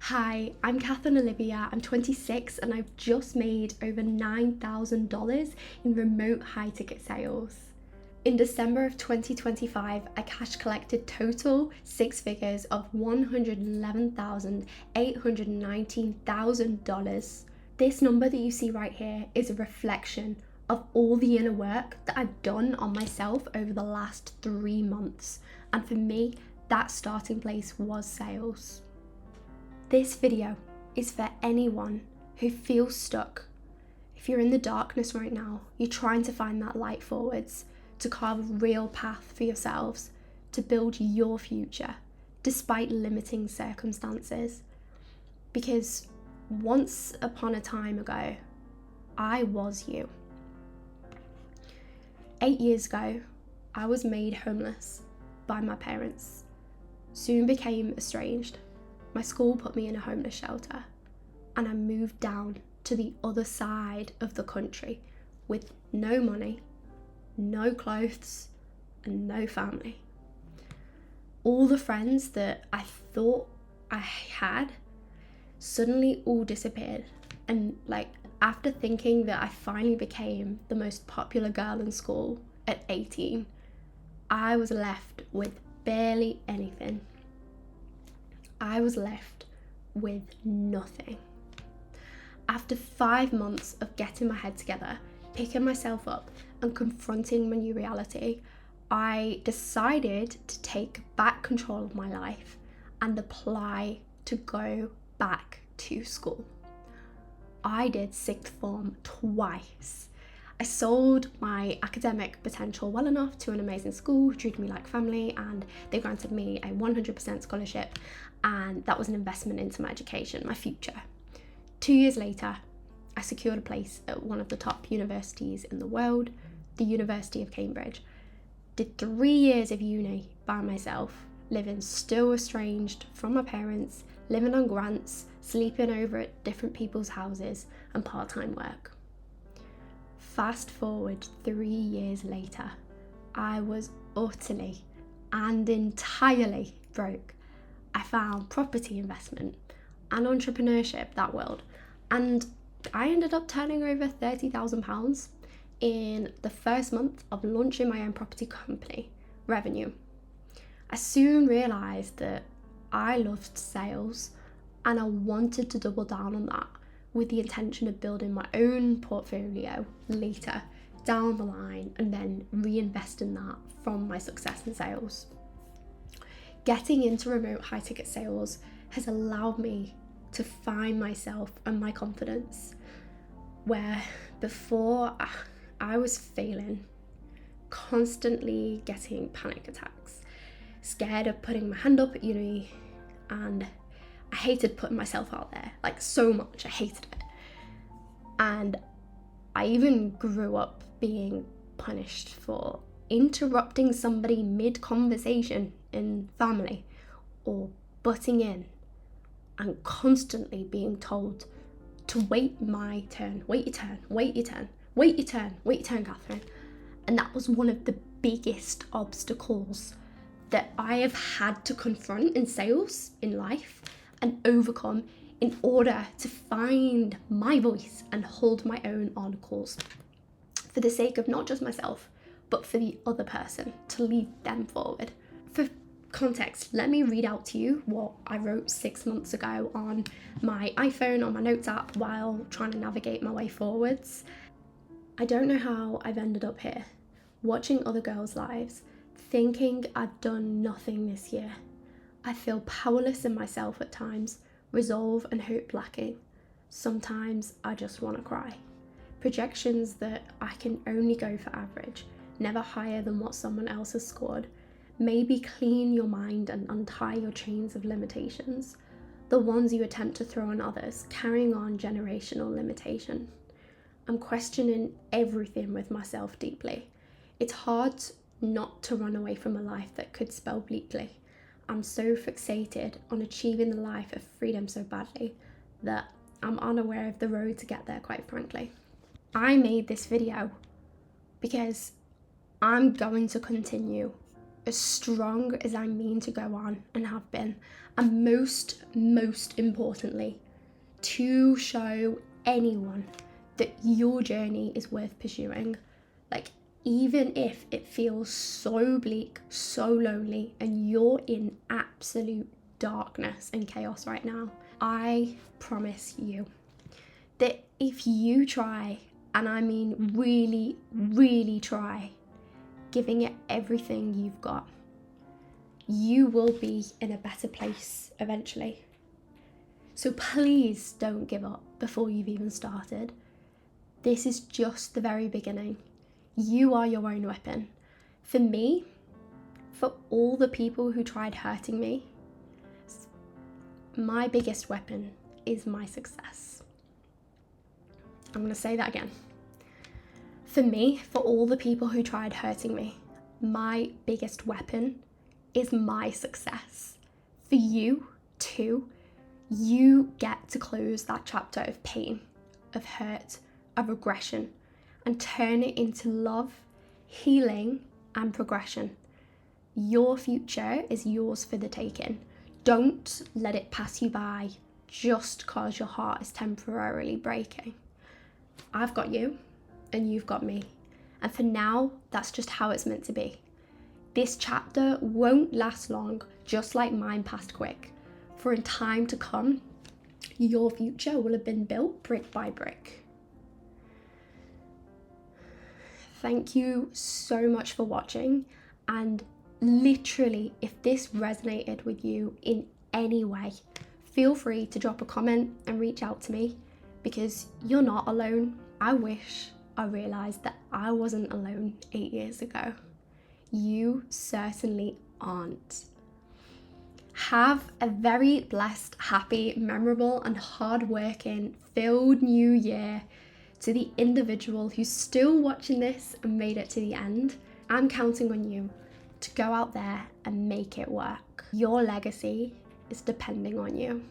Hi, I'm Cathryn-Olivia, I'm 26 and I've just made over $9,000 in remote high ticket sales. In December of 2025, I cash collected total six figures of $111,819,000. This number that you see right here is a reflection of all the inner work that I've done on myself over the last 3 months. And for me, that starting place was sales. This video is for anyone who feels stuck. If you're in the darkness right now, you're trying to find that light forwards, to carve a real path for yourselves, to build your future, despite limiting circumstances. Because once upon a time ago, I was you. 8 years ago, I was made homeless by my parents, soon became estranged. My school put me in a homeless shelter and I moved down to the other side of the country with no money, no clothes, and no family. All the friends that I thought I had suddenly all disappeared. And after thinking that I finally became the most popular girl in school at 18, I was left with barely anything. I was left with nothing. After 5 months of getting my head together, picking myself up and confronting my new reality, I decided to take back control of my life and apply to go back to school. I did sixth form twice. I sold my academic potential well enough to an amazing school who treated me like family, and they granted me a 100% scholarship, and that was an investment into my education, my future. 2 years later, I secured a place at one of the top universities in the world, the University of Cambridge. Did 3 years of uni by myself, living still estranged from my parents, living on grants, sleeping over at different people's houses, and part-time work. Fast forward 3 years later, I was utterly and entirely broke. I found property investment and entrepreneurship, that world, and I ended up turning over £30,000 in the first month of launching my own property company, Revenue. I soon realised that I loved sales and I wanted to double down on that, with the intention of building my own portfolio later down the line and then reinvesting that from my success in sales. Getting into remote high ticket sales has allowed me to find myself and my confidence, where before I was failing, constantly getting panic attacks, scared of putting my hand up at uni, and I hated putting myself out there, so much. I hated it. And I even grew up being punished for interrupting somebody mid-conversation in family or butting in, and constantly being told to wait my turn, wait your turn, wait your turn, wait your turn, wait your turn, Cathryn. And that was one of the biggest obstacles that I have had to confront in sales, in life, and overcome in order to find my voice and hold my own on calls, for the sake of not just myself, but for the other person, to lead them forward. For context, let me read out to you what I wrote 6 months ago on my iPhone, on my notes app, while trying to navigate my way forwards. I don't know how I've ended up here, watching other girls' lives, thinking I've done nothing this year. I feel powerless in myself at times, resolve and hope lacking. Sometimes I just want to cry. Projections that I can only go for average, never higher than what someone else has scored. Maybe clean your mind and untie your chains of limitations, the ones you attempt to throw on others, carrying on generational limitation. I'm questioning everything with myself deeply. It's hard not to run away from a life that could spell bleakly. I'm so fixated on achieving the life of freedom so badly that I'm unaware of the road to get there, quite frankly. I made this video because I'm going to continue as strong as I mean to go on and have been. And most importantly, to show anyone that your journey is worth pursuing. Like, even if it feels so bleak, so lonely, and you're in absolute darkness and chaos right now, I promise you that if you try, and I mean really try, giving it everything you've got, you will be in a better place eventually. So please don't give up before you've even started. This is just the very beginning. You are your own weapon. For me, for all the people who tried hurting me, my biggest weapon is my success. I'm going to say that again. For me, for all the people who tried hurting me, my biggest weapon is my success. For you too, you get to close that chapter of pain, of hurt, of regression, and turn it into love, healing, and progression. Your future is yours for the taking. Don't let it pass you by just because your heart is temporarily breaking. I've got you, and you've got me. And for now, that's just how it's meant to be. This chapter won't last long, just like mine passed quick. For in time to come, your future will have been built brick by brick. Thank you so much for watching, and literally, if this resonated with you in any way, feel free to drop a comment and reach out to me, because you're not alone. I wish I realised that I wasn't alone 8 years ago. You certainly aren't. Have a very blessed, happy, memorable, and hard-working, filled new year. To the individual who's still watching this and made it to the end, I'm counting on you to go out there and make it work. Your legacy is depending on you.